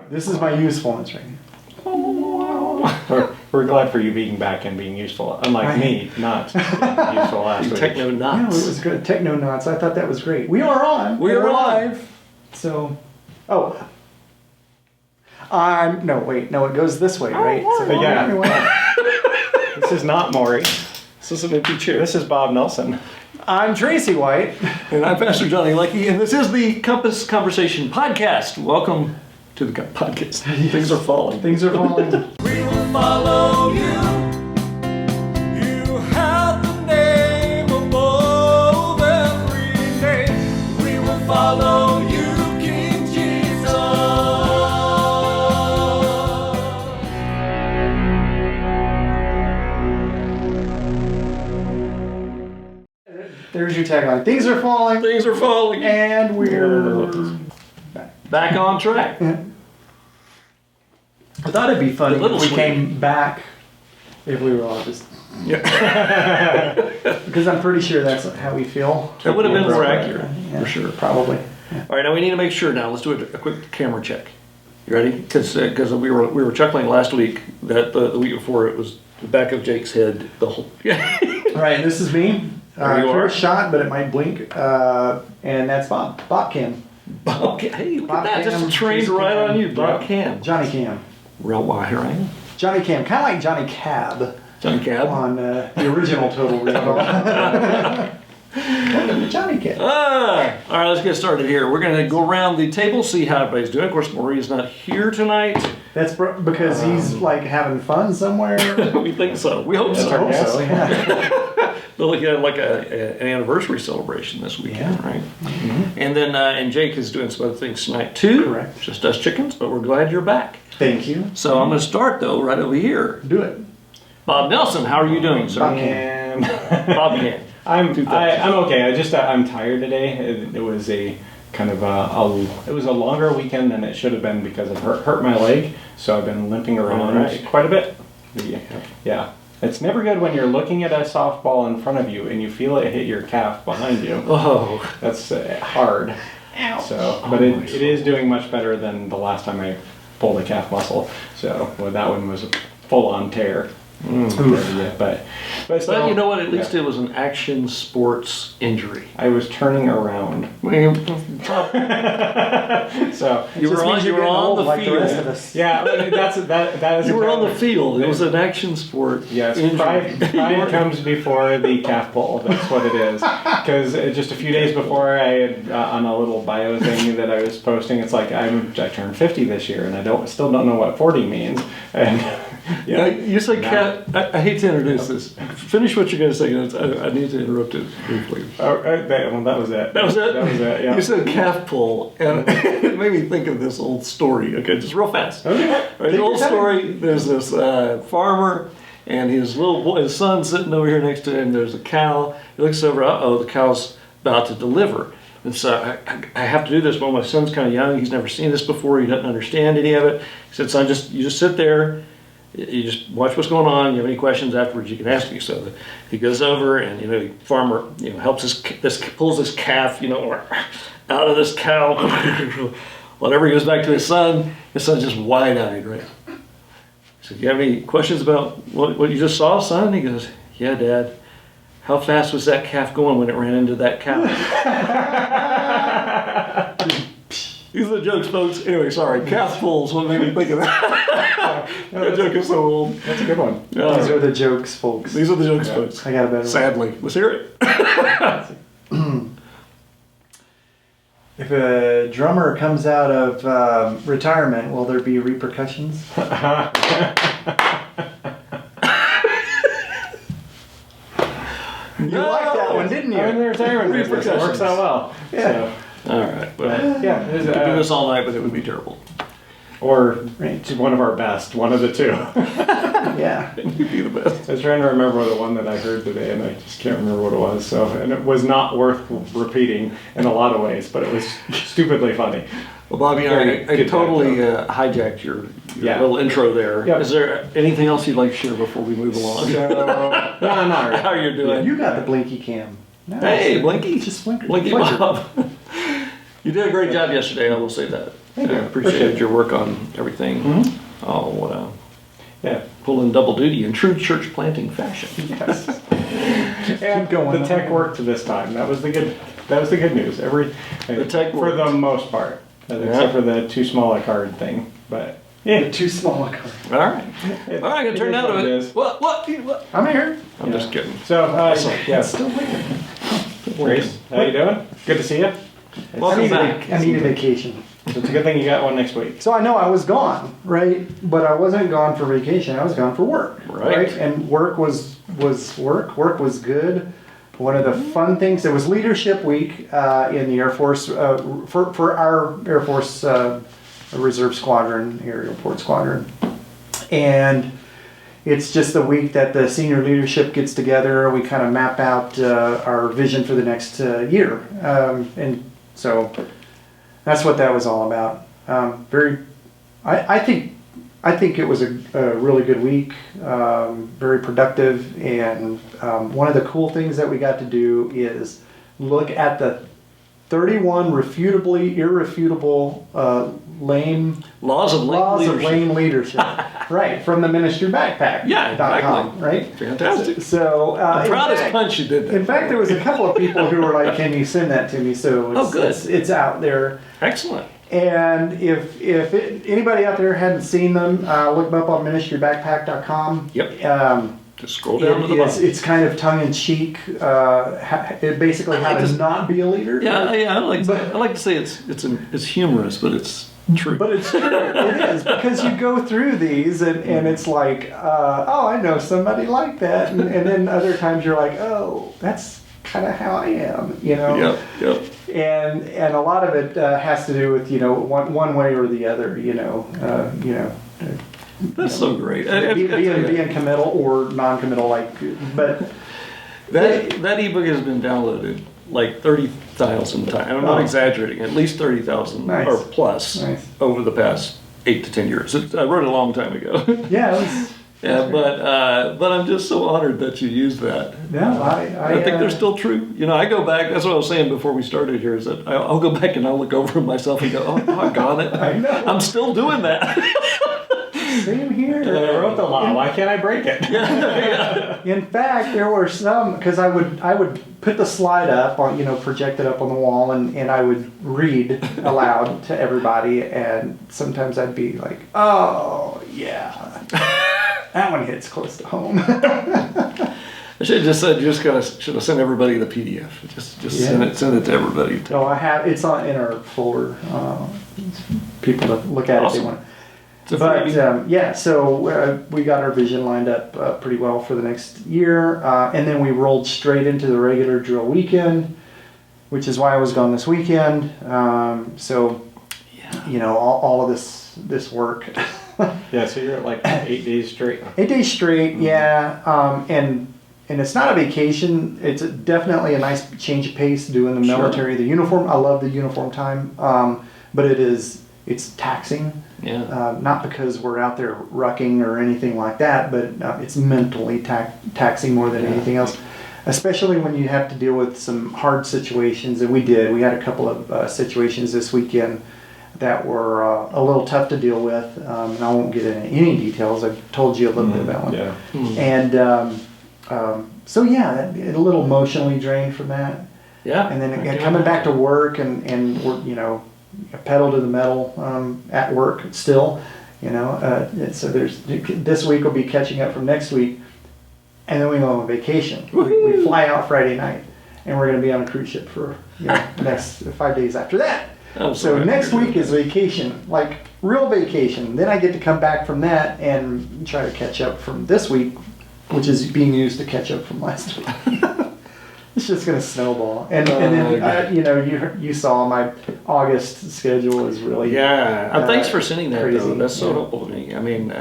This is my usefulness right here. We're glad for you being back and being useful. Unlike me, not being useful last week. Techno No, nuts. it was good. Techno knots. I thought that was great. We are on. We are live. So, no, wait, no, it goes this way, right? So, Yeah. everyone- This is not Morey. This is an empty chair. This is Bob Nelson. I'm Tracey White. And I'm Pastor Johnny Leckie, and this is the Compass Conversation Podcast. Welcome to the podcast. Things are falling. Things are falling. We will follow you. You have the name above every name. We will follow you, King Jesus. There's your tagline. Things are falling, Things are falling. and we're Back on track. I thought it'd be funny A little if we sweet. came back if we were all just Yeah. because I'm pretty sure that's how we feel. That would have been more accurate, Yeah, for sure. Probably. All right, now we need to make sure. Now let's do a quick camera check. You ready? Because we were chuckling last week that the week before it was the back of Jake's head. The whole All right, this is me. There you are. First shot, but it might blink. And that's Bob. Bob Cam. Bob. Hey, look Bob at that! Cam, Just trained Tracy right Cam. on you, Bob Yeah. Cam. Johnny Cam. Real why here I am. Johnny Cam. Kind of like Johnny Cab Johnny Cab. on the original Total Recall. Welcome to Johnny Cab. All right, let's get started here. We're going to go around the table, see how everybody's doing. Of course, Morey is not here tonight. That's because he's like having fun somewhere. We think so. We hope I so. hope so, yeah. They're looking at like an anniversary celebration this weekend, Yeah. right? And then and Jake is doing some other things tonight too. Correct. Just us chickens, but we're glad you're back. Thank you. So I'm going to start though right over here. Do it. Bob Nelson, how are you doing, sir? Bob And Bob Cam. I'm okay. I'm tired today. It was a kind of it was a longer weekend than it should have been because it hurt my leg. So I've been limping around Right. quite a bit. Yeah. It's never good when you're looking at a softball in front of you and you feel it hit your calf behind you. Oh, That's hard. Ow. So, but it is doing much better than the last time I pulled a calf muscle. So, that one was a full-on tear. Yeah, but still, but you know what? At least yeah. it was an action sports injury. I was turning around. You So were Just on. means You you're were getting on old the like the rest of field. us. yeah, that is. You were on the exactly- field. It was an action sport. Yes, injury. pride comes before the calf pull. That's what it is. Because just a few days before, I had on a little bio thing that I was posting, it's like I turned 50 this year, and I still don't know what 40 means. And Yeah, you said calf. I hate to introduce this. Finish what you're going to say. I need to interrupt it briefly. that was it. That was it? That was it, yeah. You said calf pull, and it made me think of this old story. Okay, just real fast. Okay. Right, the old story, there's this farmer, and his little boy, his son sitting over here next to him. There's a cow. He looks over, the cow's about to deliver. And so I have to do this, but my son's kind of young. He's never seen this before. He doesn't understand any of it. He said, son, you just sit there. You just watch what's going on. You have any questions afterwards, you can ask me. So he goes over, and the farmer helps pulls this calf out of this cow. Whenever he goes back to his son's just wide-eyed, right? He said, "Do you have any questions about what you just saw, son?" He goes, "Yeah, Dad. How fast was that calf going when it ran into that cow?" These are the jokes, folks. Anyway, sorry. Calf pulls. What made me think of that? That joke is so old. That's a good one. These are the jokes, folks. These are the jokes, folks. I got a better one. Sadly. Let's hear it. If a drummer comes out of retirement, will there be repercussions? You liked that one, didn't you? I'm in the retirement business. It works out well. Yeah. All right. Well, Yeah, we could do this all night, but it would be terrible. or Right. one of our best, one of the two. Yeah. It would be the best. I was trying to remember the one that I heard today, and I just can't remember what it was. So, and it was not worth repeating in a lot of ways, but it was stupidely funny. Well, Bobby, I Good totally hijacked your Yeah. little intro there. Yeah. Is there anything else you'd like to share before we move along? So, no, not really. How you're doing? You got the blinky cam. Hey, Blinky. Just flicker. Blinky flicker. Bob. You did a great job yesterday, I will say that. Thank you. I appreciate your work on everything. Oh, Yeah. pulling double duty in true church planting fashion. Yes. And going the tech worked this time. That was the good news. The tech for worked. the most part, except for the too small a card thing. But yeah, Too small a car. All right. it, All right, I'm going to turn now to it. is. What? I'm here. I'm just kidding. So yeah, Still waiting. Grace, how you doing? Good to see you. Welcome back. I need a vacation. So it's a good thing you got one next week. So I know I was gone, right? But I wasn't gone for vacation. I was gone for work, Right. And work was work. Work was good. One of the fun things, it was Leadership Week in the Air Force for our Air Force Reserve Squadron, Aerial Port Squadron, and it's just the week that the senior leadership gets together. We kind of map out our vision for the next year, and so that's what that was all about. I think it was a really good week, very productive, and one of the cool things that we got to do is look at the 31 refutably irrefutable Laws of leadership. lame leadership, right, from the Ministry Backpack. Yeah, exactly. Right. Fantastic. So I'm proud as punch you did that. in fact, there was a couple of people who were like, "Can you send that to me?" So it's, good. it's out there. Excellent. And if anybody out there hadn't seen them, look them up on ministrybackpack.com. Yep. Just scroll down to the bottom. It's kind of tongue in cheek. It basically how to not be a leader. Yeah. I like to say it's humorous, but it's true. But it's true. It is, because you go through these and it's like, oh, I know somebody like that, and then other times you're like, oh, that's kind of how I am, you know. Yep. And a lot of it has to do with one way or the other, That's so great. being committal or non-committal, but That ebook has been downloaded like 30,000 times. I'm not exaggerating. At least 30,000 Nice. or plus Nice. over the past 8 to 10 years. I wrote it a long time ago. yeah, it was, Yeah, but I'm just so honored that you used that. no, I think they're still true. I go back. That's what I was saying before we started here. Is that I'll go back and I'll look over myself and go, "Oh, I got it. I know. I'm still doing that." Same here. I wrote the law. Why can't I break it? In fact, there were some, because I would put the slide up on, project it up on the wall, and I would read aloud to everybody, and sometimes I'd be like, oh yeah, that one hits close to home. I should have just said should have sent everybody the PDF. Just send it to everybody. No, I have, it's in our folder. People to look at it if they Awesome. want. It's a But freebie. so we got our vision lined up pretty well for the next year, and then we rolled straight into the regular drill weekend, which is why I was gone this weekend. All of this work. Yeah, so you're at like 8 days straight. 8 days straight, yeah, and it's not a vacation. It's definitely a nice change of pace doing the military, the uniform. I love the uniform time, but it's taxing. Yeah. Not because we're out there rucking or anything like that, but it's mentally taxing more than anything else, especially when you have to deal with some hard situations. And we did. We had a couple of situations this weekend that were a little tough to deal with, and I won't get into any details. I've told you a little bit about one. Yeah. And a little emotionally drained from that. Yeah. And then coming back to work and we're, pedal to the metal at work still, so this week will be catching up from next week, and then we go on vacation. We fly out Friday night, and we're going to be on a cruise ship for the next 5 days after that. So next week is vacation, like real vacation. Then I get to come back from that and try to catch up from this week, which is being used to catch up from last week. It's just going to snowball, and then you saw my August schedule is really Thanks for sending that. crazy. Though. That's so helpful to me. I mean,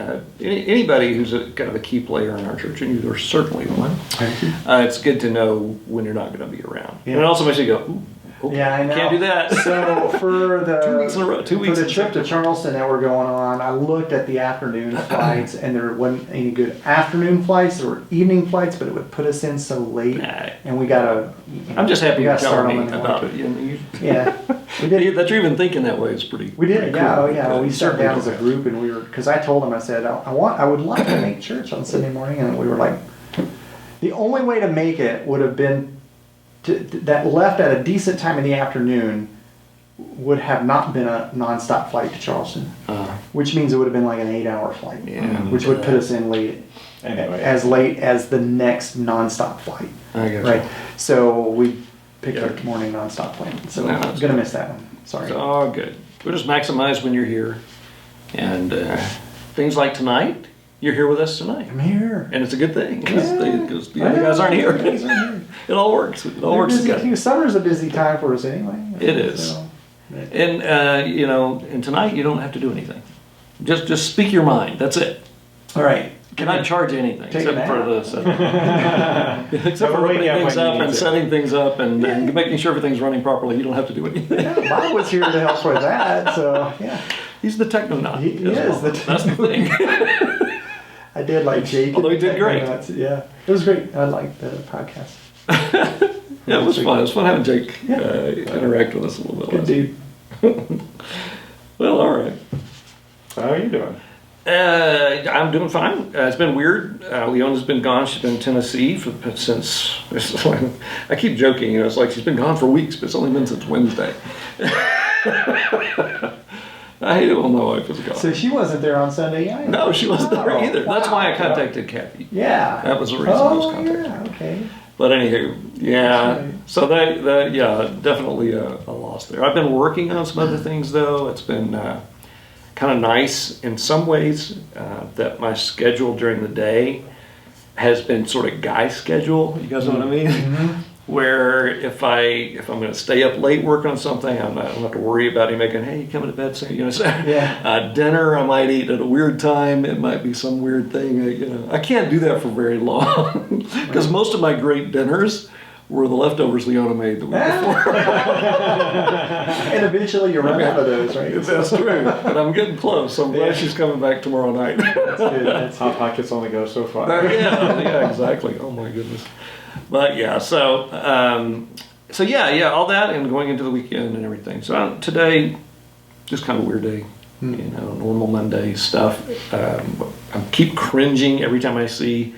anybody who's kind of a key player in our church, and you are certainly one. Thank you. It's good to know when you're not going to be around, Yeah. and it also makes you go, "Ooh, Okay, Yeah, I know. Can't do that. So for the 2 weeks in a row. 2 weeks. for the in trip a row. to Charleston that we're going on, I looked at the afternoon flights, and there wasn't any good afternoon flights. There were evening flights, but it would put us in so late, Nah. and we gotta. I'm just happy we you're gotta start telling on me Monday about morning. it. You Yeah, we did. that you're even thinking that way is pretty. We did, pretty yeah, cool. oh yeah. We sat certainly down as a don't group, and we were because I told them, I said I would like to make church on Sunday morning, and we were like, the only way to make it would have been that left at a decent time in the afternoon would have not been a nonstop flight to Charleston, which means it would have been like an 8-hour flight, Yeah, which would put us in late, Anyway. as late as the next nonstop flight, I got right? you. So we picked Yeah. the morning nonstop flight. So No, I'm that's gonna miss that one. Sorry. It's all good. We'll just maximize when you're here. And things like tonight, you're here with us tonight. I'm here. And it's a good thing because the I other know, guys aren't here. the guys aren't here. It all works. It all They're works busy together. too. Summer's a busy time for us anyway. It is. So, And and tonight you don't have to do anything. Just speak your mind. That's it. all right. Cannot charge anything Take except a for nap. the except for opening things up and setting things up and making sure everything's running properly. You don't have to do anything. Yeah, Bob was here to help with that, so yeah. He's the technonaut. He as is well. the That's the thing. I did like Jake. Although he did and great. Nuts. Yeah, it was great. I liked the podcast. Yeah, it was fun. It was fun having Jake Yeah. interact with us a little bit. Good dude. Well, all right. So how are you doing? I'm doing fine. It's been weird. Leona's been gone. She's been in Tennessee since. I keep joking. It's like she's been gone for weeks, but it's only been since Wednesday. I hate it when my wife is gone. So she wasn't there on Sunday either. No, she wasn't there Oh, either. That's why I wow. contacted Kathy. Yeah. That was the reason I was contacting yeah. Okay. But anywho, yeah. That's right. So that yeah, definitely a loss there. I've been working on some other things though. It's been kind of nice in some ways that my schedule during the day has been sort of guy schedule. You guys know what I mean? Mm-hmm. Where if I'm going to stay up late working on something, I don't have to worry about him making, hey, you coming to bed soon? You know, so, Yeah. dinner I might eat at a weird time. It might be some weird thing. I can't do that for very long because most of my great dinners were the leftovers Leona made the week before. And eventually you run out of those, right? That's true. But I'm getting close. I'm glad Yeah. she's coming back tomorrow night. That's good. That's Hot Pockets only go so far. yeah, exactly. Oh my goodness. But yeah, so yeah, all that and going into the weekend and everything. So today, just kind of a weird day. Normal Monday stuff. I keep cringing every time I see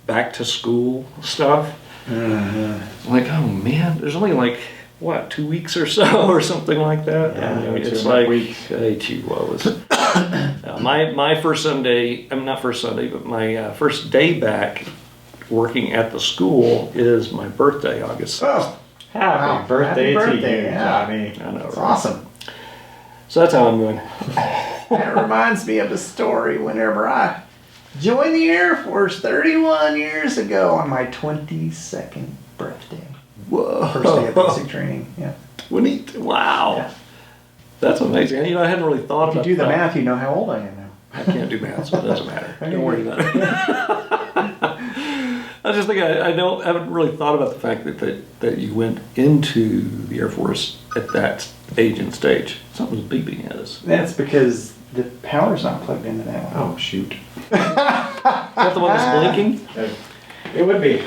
back to school stuff. I'm like, oh man, there's only like what 2 weeks or so or something like that. Yeah, It's 2.5 like weeks. hey, gee woes. My first Sunday, I mean not first Sunday, but my first day back working at the school is my birthday, August 6th. Oh, Happy Wow. birthday Happy to birthday, you, yeah. Johnny. I know, that's right? awesome. So that's how I'm doing. That reminds me of a story whenever I joined the Air Force 31 years ago on my 22nd birthday. Whoa. First day of basic training. Yeah. Wow. Yeah. That's amazing. And, I hadn't really thought If you about do the that. math, you know how old I am now. I can't do math, so it doesn't matter. Okay. Don't worry about it. I just think I haven't really thought about the fact that you went into the Air Force at that age and stage. Something's beeping at us. That's because the power's not plugged into that one. Oh, shoot. Is that the one that's blinking? It would be.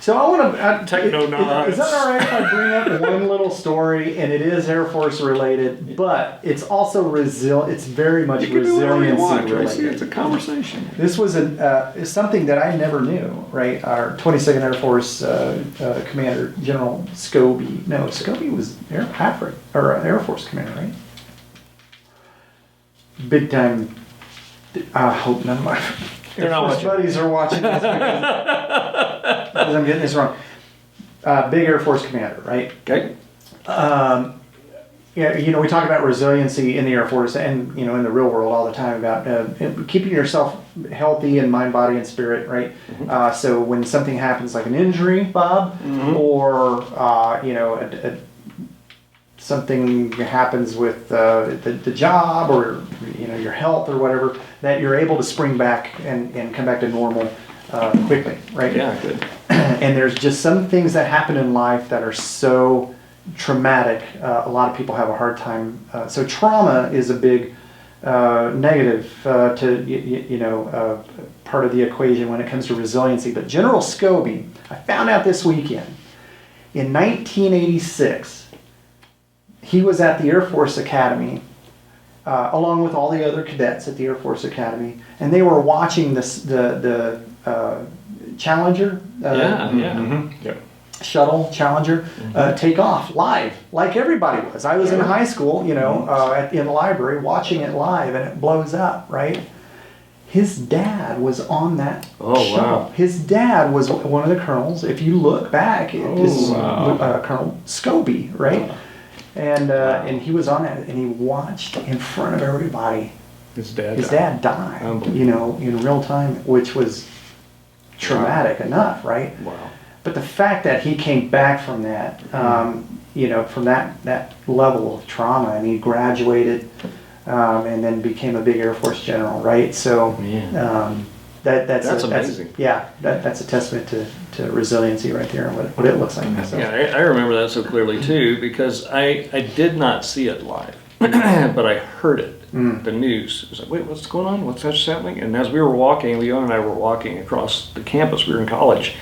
So I want to. Techno-nods. Is that all right if I bring up one little story, and it is Air Force related, but it's also It's very much You can do whatever you want, resiliency Tracy. related. It's a conversation. This was is something that I never knew, right? Our 22nd Air Force Commander, General Scobie. No, Scobie was Air Force Commander, right? Big time. I hope none of my They're not Force watching. buddies are watching this because I'm getting this wrong. Big Air Force Commander, right? Okay. Yeah, we talk about resiliency in the Air Force and, in the real world all the time about keeping yourself healthy in mind, body, and spirit, right? Mm-hmm. So when something happens like an injury, Bob, or, something happens with the job or, your health or whatever, that you're able to spring back and come back to normal quickly, right? Yeah, good. And there's just some things that happen in life that are so traumatic. A lot of people have a hard time. So trauma is a big negative to part of the equation when it comes to resiliency. But General Scobie, I found out this weekend, in 1986, he was at the Air Force Academy along with all the other cadets at the Air Force Academy, and they were watching the Challenger. Shuttle Challenger take off live, like everybody was. I was in high school, in the library watching it live, and it blows up, right? His dad was on that shuttle. Wow. His dad was one of the colonels. If you look back, this is Colonel Scobie, right? And he was on it, and he watched in front of everybody. His dad died, in real time, which was traumatic enough, right? Wow. But the fact that he came back from that, from that level of trauma, and he graduated, and then became a big Air Force general, right? So that's amazing. That's a testament to resiliency right there, and what it looks like. So. Yeah, I remember that so clearly too, because I did not see it live, but I heard it. The news. It was like, wait, what's going on? What's happening? And as we were walking, Leon and I were walking across the campus. We were in college.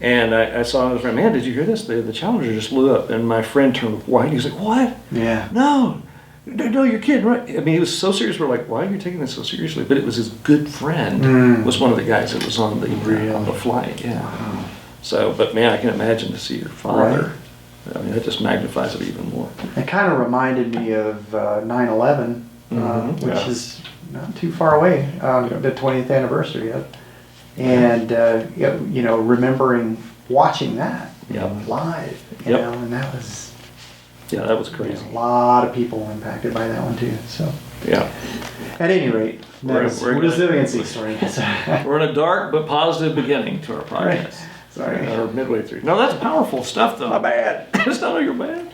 And I saw another friend, man, did you hear this? The Challenger just blew up. And my friend turned white. He was like, what? Yeah. No, you're kidding, right? I mean, he was so serious. We're like, why are you taking this so seriously? But it was his good friend was one of the guys that was on the flight. Yeah. Wow. So, but man, I can imagine to see your father. Right. I mean, that just magnifies it even more. It kind of reminded me of 9/11, which is not too far away, the 20th anniversary of. And remembering watching that live, and that was that was crazy. A lot of people impacted by that one too. So at any rate, that's a resiliency story. We're in a dark but positive beginning to our podcast. Right. Sorry, or midway through. No, that's powerful stuff, though. My bad. It's not your bad.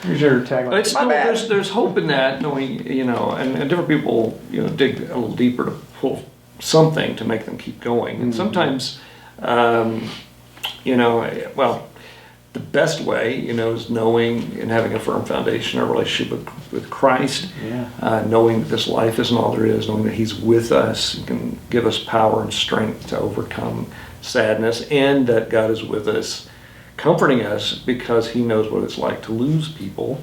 Here's your tagline. It's there's hope in that, knowing and different people dig a little deeper to pull something to make them keep going. And sometimes, the best way, is knowing and having a firm foundation, a relationship with Christ, knowing that this life isn't all there is, knowing that He's with us and can give us power and strength to overcome sadness, and that God is with us, comforting us because He knows what it's like to lose people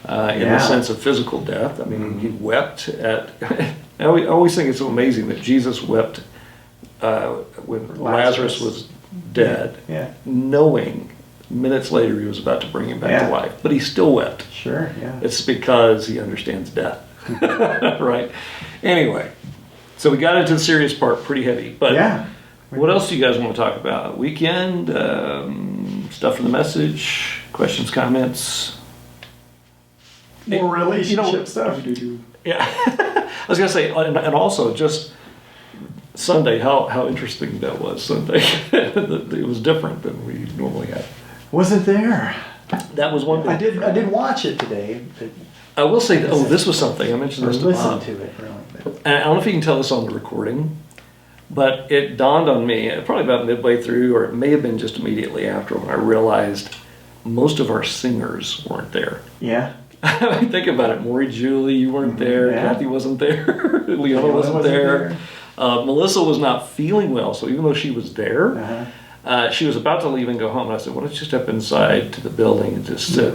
in the sense of physical death. I mean, He wept at... I always think it's so amazing that Jesus wept when Lazarus was dead, knowing minutes later He was about to bring him back to life. But He still wept. Sure, yeah. It's because He understands death. Right? Anyway, so we got into the serious part pretty heavy. But what else do you guys want to talk about? Weekend, stuff from the message, questions, comments? More relationship stuff. Yeah. I was going to say, and also just Sunday, how interesting that was Sunday. It was different than we normally have. Wasn't there? That was one thing. I did watch it today. I will say, this was something. I mentioned this to Bob. Listen to it, really. And I don't know if you can tell this on the recording, but it dawned on me, probably about midway through, or it may have been just immediately after, when I realized most of our singers weren't there. Yeah. I mean, think about it. Maury, Julie, you weren't there. Kathy wasn't there. Leona wasn't there. Melissa was not feeling well, so even though she was there, she was about to leave and go home. And I said, why don't you step inside to the building and just sit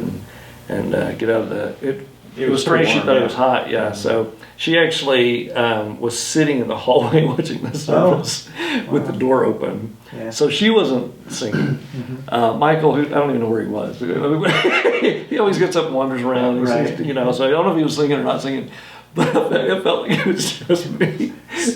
and get out of the... It was strange. She thought it was hot. Yeah. So she actually was sitting in the hallway watching the service with the door open. Yeah. So she wasn't singing. Michael, who I don't even know where he was. He always gets up and wanders around. Right. So I don't know if he was singing or not singing. But it felt like it was just me.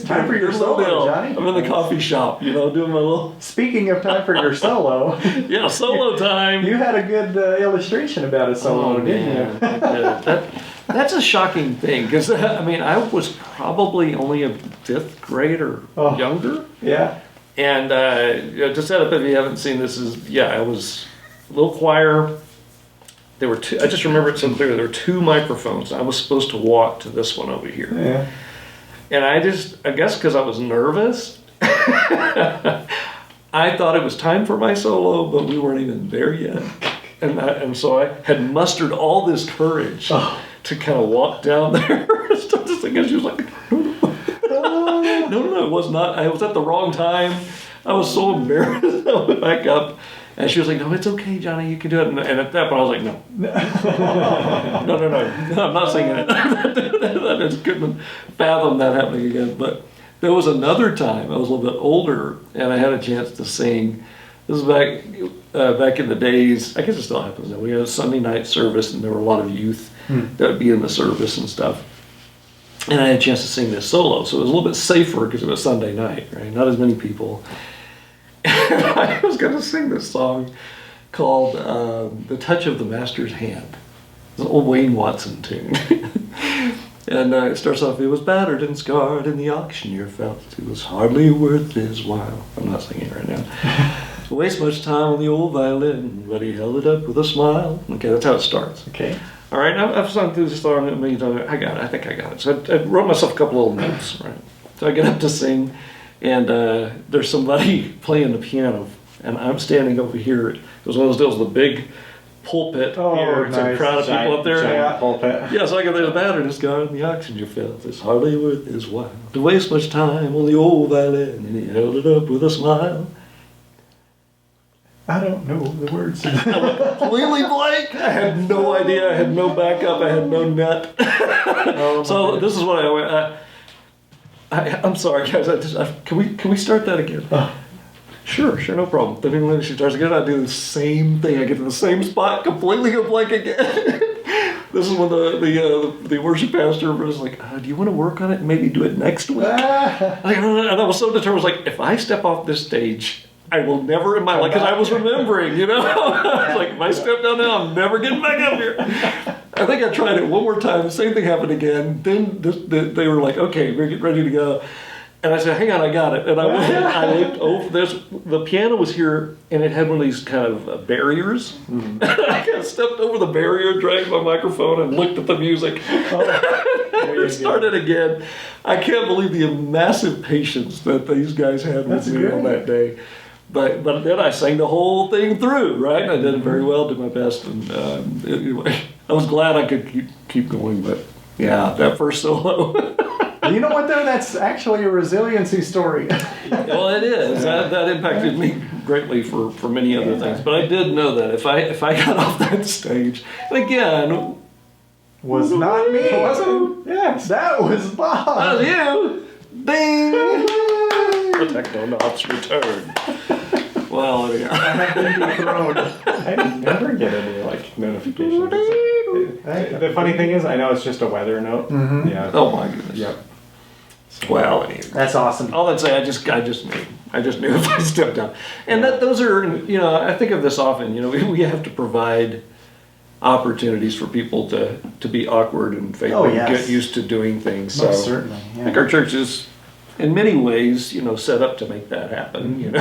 Time for your solo, Johnny. I'm in the coffee shop, doing my little... Speaking of time for your solo. Yeah, solo time. You had a good illustration about a solo, didn't you? That's a shocking thing, because, I was probably only a 5th grade or younger. Yeah. And to set up, if you haven't seen this, I was a little choir. There were two. I just remember it so clearly. There were 2 microphones. I was supposed to walk to this one over here. Yeah. And I guess because I was nervous, I thought it was time for my solo, but we weren't even there yet. And so I had mustered all this courage to kind of walk down there and start to sing. And she was like, no, it was not. I was at the wrong time. I was so embarrassed. I went back up. And she was like, no, it's okay, Johnny, you can do it. And at that point, I was like, no. No, I'm not singing it. I just couldn't fathom that happening again. But there was another time, I was a little bit older, and I had a chance to sing. This is back in the days, I guess it still happens now. We had a Sunday night service, and there were a lot of youth that would be in the service and stuff. And I had a chance to sing this solo, so it was a little bit safer because it was Sunday night, right? Not as many people. I was going to sing this song called The Touch of the Master's Hand. It's an old Wayne Watson tune. And it starts off, it was battered and scarred and the auctioneer felt it was hardly worth his while. I'm not singing right now. To waste much time on the old violin, but he held it up with a smile. Okay, that's how it starts. Okay. All right, now I've sung through this song a million times. I got it. I think I got it. So I wrote myself a couple little notes, right? So I get up to sing. And there's somebody playing the piano, and I'm standing over here. It was one of those deals with a big pulpit here. It's a crowd of people up there. Giant pulpit. Yeah, so I got this battered, this guy in the auctioneer felt it's hardly worth his while to waste much time on the old violin, and he held it up with a smile. I don't know the words. Completely blank. I had no idea. I had no backup. I had no net. So this is what I went. I'm sorry, guys. Can we start that again? Sure, no problem. Then when she starts again, I do the same thing. I get to the same spot, completely go blank again. This is when the worship pastor was like, "Do you want to work on it? And maybe do it next week." And I was so determined. I was like, "If I step off this stage, I will never in my life," because I was remembering, I was like, if I step down now, I'm never getting back up here. I think I tried it one more time. The same thing happened again. Then they were like, okay, we're getting ready to go. And I said, hang on, I got it. And I looked over. The piano was here, and it had one of these kind of barriers. I kind of stepped over the barrier, dragged my microphone, and looked at the music. We started again. I can't believe the massive patience that these guys had with me on that day. But then I sang the whole thing through, right? And I did it very well, did my best, and anyway, I was glad I could keep going. But yeah, that first solo. You know what though? That's actually a resiliency story. Well, it is. That impacted me greatly for many other things. But I did know that if I got off that stage, and again, was not me. Wasn't? Yes, that was Bob. That was you. Ding. Protectonauts return. Well, anyhow. I have been dethroned. I never get any notifications. The funny thing is, I know it's just a weather note. Mm-hmm. Yeah. Oh my goodness. Yep. Well, anyway. That's awesome. All I'd say, I just knew if I stepped down. And those are, I think of this often. We have to provide opportunities for people to be awkward and fail and get used to doing things. Most certainly. Yeah. I think our church is, in many ways, set up to make that happen.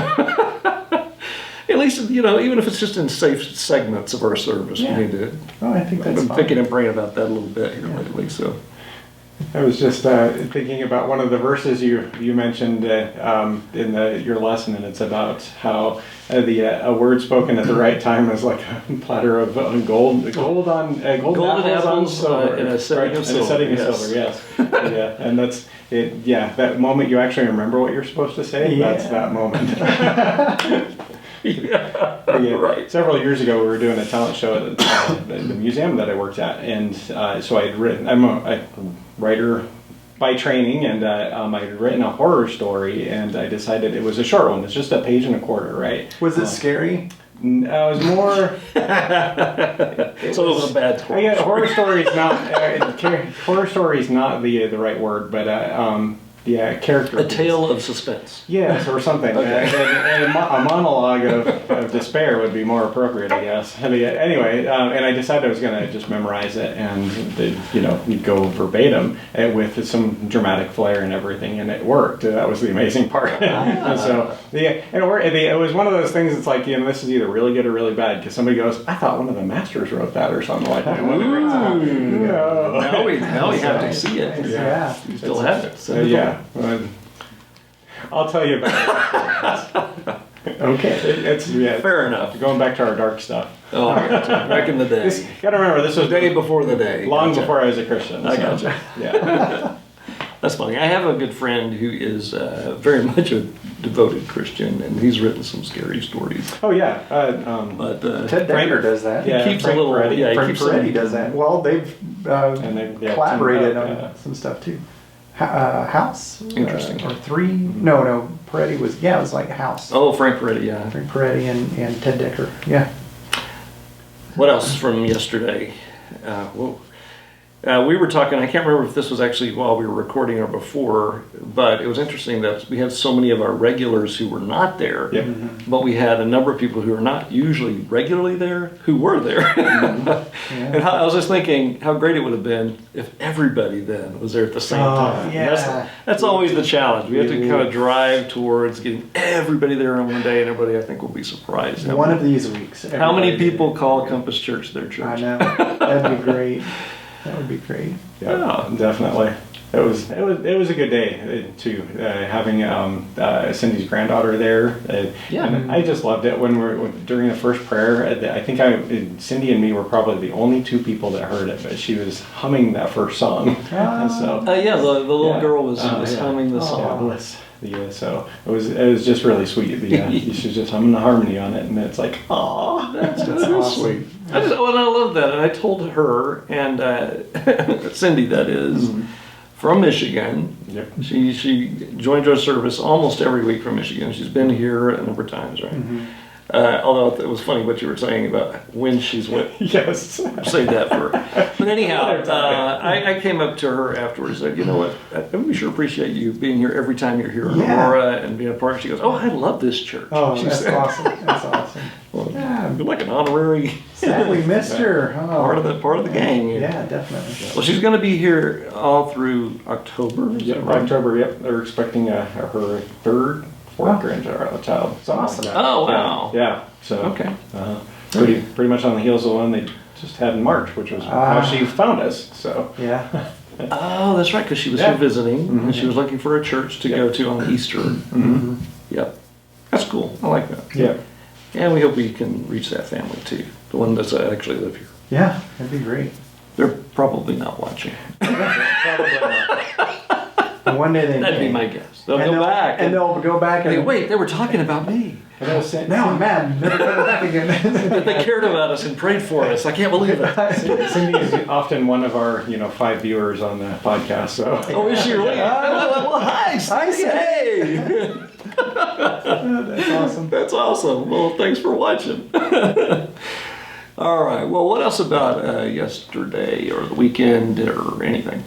At least, even if it's just in safe segments of our service, we need to. Oh, I think that's I've been fine. thinking and praying about that a little bit here lately. So. I was just thinking about one of the verses you mentioned in your lesson, and it's about how a word spoken at the right time is like a platter of golden apples in a setting of silver. In a setting of silver, yes. Yeah, and that's it. Yeah, that moment you actually remember what you're supposed to say. Yeah. That's that moment. Yeah, right. Several years ago, we were doing a talent show at the museum that I worked at, and so I had written. I'm a writer by training, and I had written a horror story, and I decided it was a short one. It's just a page and a quarter, right? Was it scary? It was more. So it was a bad story. Yeah, horror story is not the right word, but character. A tale of suspense. Yes, or something. Okay. A monologue of despair would be more appropriate, I guess. Anyway, and I decided I was going to just memorize it and, go verbatim with some dramatic flair and everything, and it worked. That was the amazing part. And so, it was one of those things that's like, this is either really good or really bad, because somebody goes, I thought one of the masters wrote that or something like that. Now we have to see it. Yeah. You still have it. So yeah. I'll tell you about it. Okay, it's Fair enough. Going back to our dark stuff. Oh, I gotcha. Back in the day. You gotta remember, this was Day before the day. long Gotcha. before I was a Christian. I so, gotcha. Yeah. That's funny. I have a good friend who is very much a devoted Christian, and he's written some scary stories. Oh yeah. But Ted Decker does that. Yeah, he keeps Frank a little. Peretti. Yeah, he Frank keeps Peretti some- does that. Well, they've collaborated teamed on up, yeah. some stuff too. House? Interesting. Or Three? No, Peretti was, it was like House. Oh, Frank Peretti, yeah. Frank Peretti and Ted Decker, yeah. What else from yesterday? We were talking, I can't remember if this was actually while we were recording or before, but it was interesting that we had so many of our regulars who were not there, Yep. but we had a number of people who are not usually regularly there who were there. And I was just thinking how great it would have been if everybody then was there at the same time. yeah. And that's always the challenge. We have to kind of drive towards getting everybody there in one day, and everybody I think will be surprised. One of these weeks. How many everybody- people call Compass Church their church? I know. That'd be great. That would be great. Yeah, definitely. It was a good day too. Having Cindy's granddaughter there. Yeah. And I just loved it during the first prayer. I think Cindy and me were probably the only two people that heard it, but she was humming that first song. And so Yeah, the little Yeah. girl was Yeah. humming the yeah, song. bliss. So it was just really sweet. She's just humming the harmony on it, and it's like, oh, That's awesome. sweet. I love that, and I told her and Cindy, that is, from Michigan. Yep. She joins our service almost every week from Michigan. She's been here a number of times, right? Although it was funny what you were saying about when she's with. Yes. Save that for her. But anyhow, Another time. I came up to her afterwards and said, you know what, we sure appreciate you being here every time you're here in Yeah. Aurora and being a part. She goes, oh, I love this church. Oh, She that's said, awesome. That's awesome. well, Yeah. you're like an honorary Sad we missed her. Oh. part of the gang. Yeah, definitely. Well, she's going to be here all through October. Is Yep, that right? October. Yep, they're expecting her third, fourth grandchild. Something Awesome. like that. Oh, wow. Yeah. So Okay. pretty much on the heels of the one they just had in March, which was how she found us. So Yeah. Oh, that's right, because she was Yeah. here visiting and she was looking for a church to go to on Easter. Yep. That's cool. I like that. yeah. And we hope we can reach that family too, the one that's actually live here. Yeah, that'd be great. They're probably not watching. Probably not. And one day they That'd be may. my guess. They'll And go back and they'll go back and and think, wait, they were talking about me. And that was Now I'm mad. Never coming back again. That they cared about us and prayed for us. I can't believe it. Cindy is often one of our 5 viewers on the podcast. So Oh, is she really? Well, hi. Hi, Hey. That's awesome. That's awesome. Well, thanks for watching. All right. Well, what else about yesterday or the weekend or anything?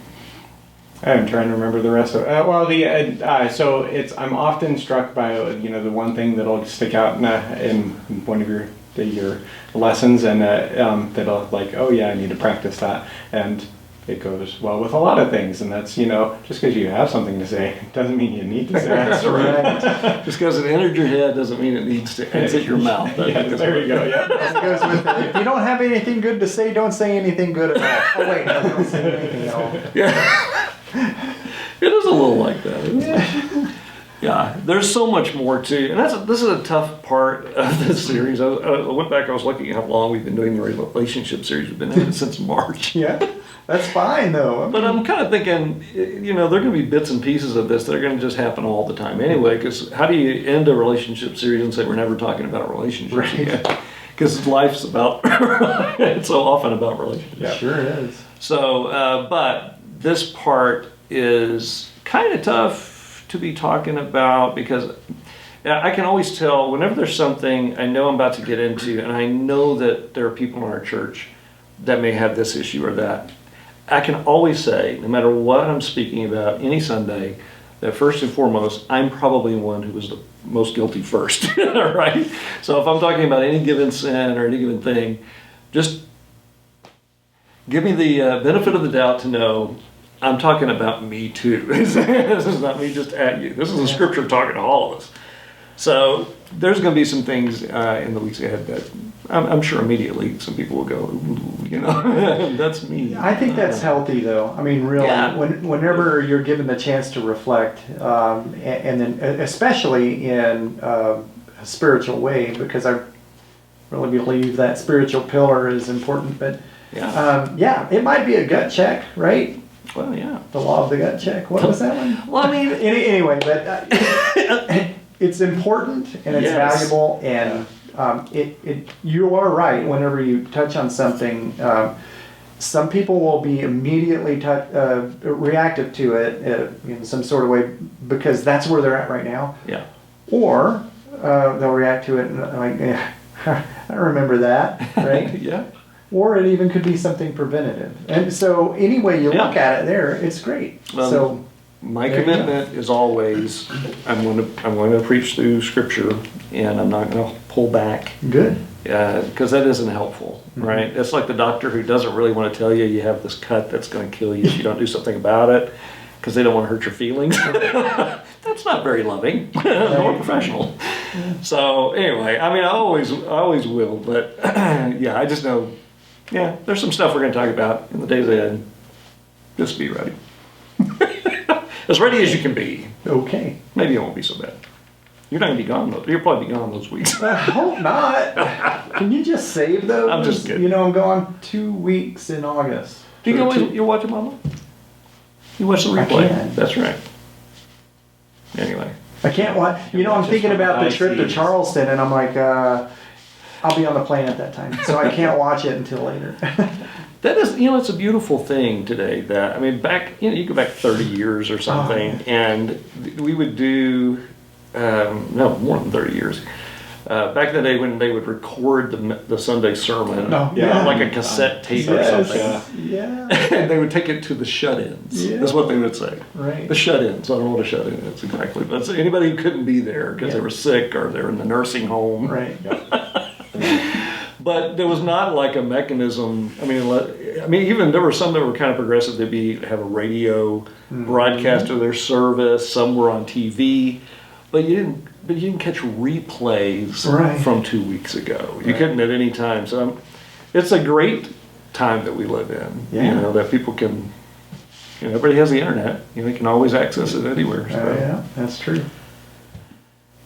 I'm trying to remember the rest of it. So I'm often struck by the one thing that'll stick out in one of your lessons, and that'll like, oh yeah, I need to practice that, and it goes well with a lot of things, and that's just because you have something to say doesn't mean you need to say it. That's right. Just because it entered your head doesn't mean it needs to exit your mouth. Yeah, there you go. Yeah. That goes with it. If you don't have anything good to say, don't say anything good at all. Oh wait, no, don't say anything at all. Yeah. It is a little like that, isn't it? Yeah, there's so much more too, and this is a tough part of this series. I went back, I was looking at how long we've been doing the relationship series. We've been doing it since March. Yeah, that's fine though. But I'm kind of thinking, there are going to be bits and pieces of this that are going to just happen all the time anyway, because how do you end a relationship series and say we're never talking about relationships Right. again? Because life's about, it's so often about relationships. Yeah. Sure is. So, but this part is kind of tough to be talking about because I can always tell whenever there's something I know I'm about to get into, and I know that there are people in our church that may have this issue or that. I can always say, no matter what I'm speaking about any Sunday, that first and foremost, I'm probably the one who was the most guilty first, right? So if I'm talking about any given sin or any given thing, just give me the benefit of the doubt to know I'm talking about me too. This is not me just at you. This is the scripture talking to all of us. So there's going to be some things in the weeks ahead that I'm sure immediately some people will go, ooh, that's me. I think that's healthy though. I mean, really, Yeah. whenever you're given the chance to reflect, and then especially in a spiritual way, because I really believe that spiritual pillar is important. But Yeah. it might be a gut check, right? Well, yeah. The law of the gut check. What was that one? Well, I mean, Anyway, but it's important and it's Yes. valuable, and you are right whenever you touch on something. Some people will be immediately reactive to it in some sort of way because that's where they're at right now. yeah. Or they'll react to it and like, I remember that, right? Yeah. Or it even could be something preventative. And so any way you look at it there, it's great. So my there you go. commitment is always I'm going to preach through Scripture, and I'm not going to pull back. Good. Because that isn't helpful, right? It's like the doctor who doesn't really want to tell you you have this cut that's going to kill you if you don't do something about it, because they don't want to hurt your feelings. That's not very loving nor professional. So anyway, I mean, I always will, but yeah, I just know, there's some stuff we're going to talk about in the days ahead. Just be ready. As ready as you can be. Okay. Maybe it won't be so bad. You're not going to be gone, though. You'll probably be gone those weeks. I hope not. Can you just save those? I'm just kidding. You know, I'm going 2 weeks in August. Do you go? You're watching Mama? You watch the I replay. can. That's right. Anyway, I can't watch. You know, I'm thinking about the trip to Charleston, and I'm like, I'll be on the plane at that time, so I can't watch it until later. that is, it's a beautiful thing today. That I mean, back, you go back 30 years or something, and we would do. No, more than 30 years. Back in the day when they would record the Sunday sermon, like a cassette tape or something. Yeah. And they would take it to the shut-ins, is what they would say. Right. The shut-ins. I don't know what a shut-in is exactly. But it's anybody who couldn't be there because they were sick or they were in the nursing home. Right. But there was not like a mechanism. I mean, even there were some that were kind of progressive. They'd have a radio broadcast of their service. Some were on TV. But you didn't catch replays from 2 weeks ago. You couldn't at any time. So it's a great time that we live in. Yeah. That people can. Everybody has the internet. They can always access it anywhere. So. Yeah, that's true.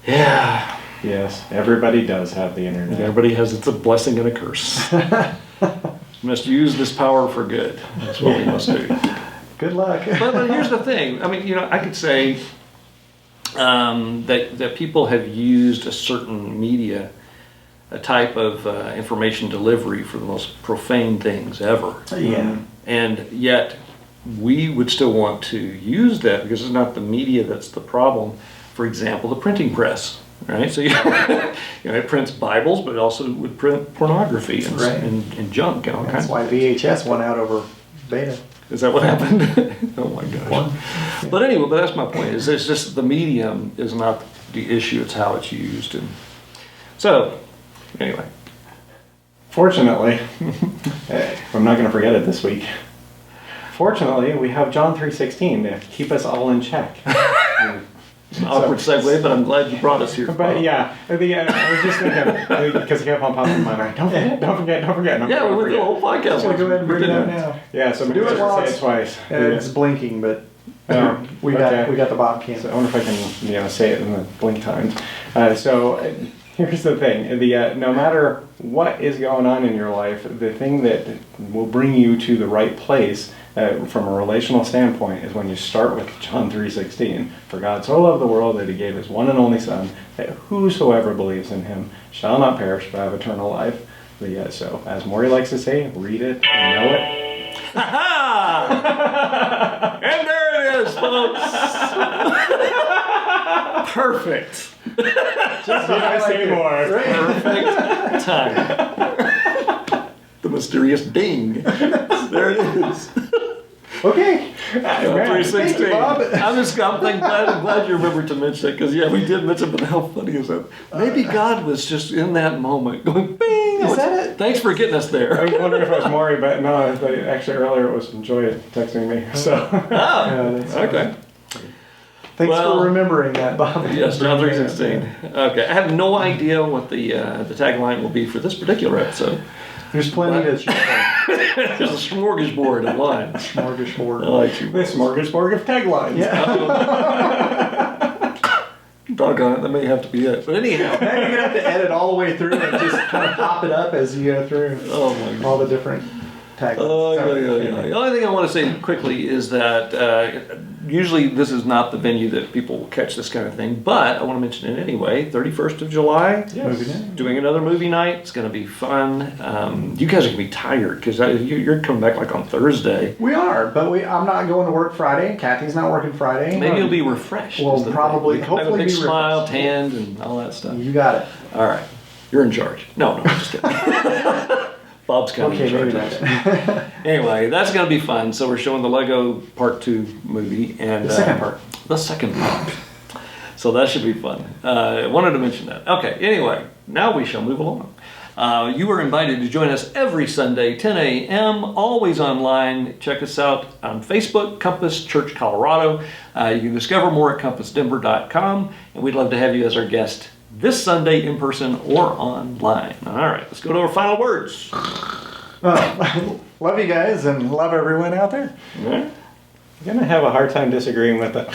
Yeah. Yes, everybody does have the internet. Everybody has. It's a blessing and a curse. We must use this power for good. That's what we must do. Good luck. But here's the thing. I mean, I could say. That people have used a certain media, a type of information delivery for the most profane things ever. Yeah. And yet, we would still want to use that because it's not the media that's the problem. For example, the printing press, right? So it prints Bibles, but it also would print pornography and junk and all kinds. That's why VHS went out over beta. Is that what happened? Oh my gosh. But anyway, that's my point. Is it's just the medium is not the issue, it's how it's used. And so, anyway. Fortunately, I'm not going to forget it this week. Fortunately, we have John 3:16 to keep us all in check. It's an awkward segue, but I'm glad you brought us here. But I was just thinking, because it kept on popping in my mind, don't forget. Yeah, we went through the whole podcast. So go ahead and bring it up now. Yeah, so maybe Do it while say it twice. It's blinking, but we got the Bob cam. So I wonder if I can say it in the blink times. So here's the thing: no matter what is going on in your life, the thing that will bring you to the right place from a relational standpoint is when you start with John 3:16. For God so loved the world that He gave His one and only Son, that whosoever believes in Him shall not perish but have eternal life. So, as Morey likes to say, read it and know it. Ha-ha! And there it is, folks. Perfect. Just not say more. Perfect time. The mysterious ding. There it is. Okay. Thank you, Bob. I'm glad you remembered to mention that because we did mention, but how funny is that? Maybe God was just in that moment going, bing. Is that it? Thanks for getting us I there. was wondering if it was Morey, but no, actually earlier it was Joy texting me. So. That's Okay. Thanks for remembering that, Bob. Yes, John 3:16. Okay, I have no idea what the tagline will be for this particular episode. There's plenty to choose from. There's a smorgasbord of lines. Smorgasbord. I like you. The smorgasbord of taglines. Yeah. Doggone it, that may have to be it. But anyhow. Now you're gonna have to edit all the way through and just kind of pop it up as you go through Oh my God. all the different taglines. Oh, yeah. Anyway. The only thing I want to say quickly is that usually this is not the venue that people will catch this kind of thing, but I want to mention it anyway. 31st of July, Movie night. doing another movie night. It's going to be fun. You guys are going to be tired because you're coming back like on Thursday. We are, but I'm not going to work Friday. Kathy's not working Friday. Maybe you'll be refreshed. Well, is the probably, thing. You'll have a hopefully big be smile, refreshed. tanned, and all that stuff. You got it. All right. You're in charge. No, I'm just kidding. Bob's kind of Okay, in maybe charge. not. Anyway, that's going to be fun. So we're showing the Lego Part 2 movie. And The second part. The second part. So that should be fun. I wanted to mention that. Okay, anyway, now we shall move along. You are invited to join us every Sunday, 10 a.m., always online. Check us out on Facebook, Compass Church Colorado. You can discover more at compassdenver.com, and we'd love to have you as our guest this Sunday in person or online. All right, let's go to our final words. Love you guys and love everyone out there. All right. I'm gonna have a hard time disagreeing with it.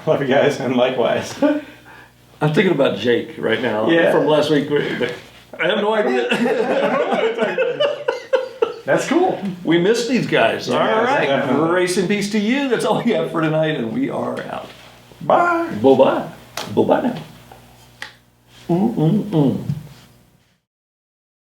Love you guys, and likewise. I'm thinking about Jake right now from last week. I have no idea. That's cool. We missed these guys. All right. definitely. Grace and peace to you. That's all we have for tonight, and we are out. Bye. Bye-bye. Bye-bye now.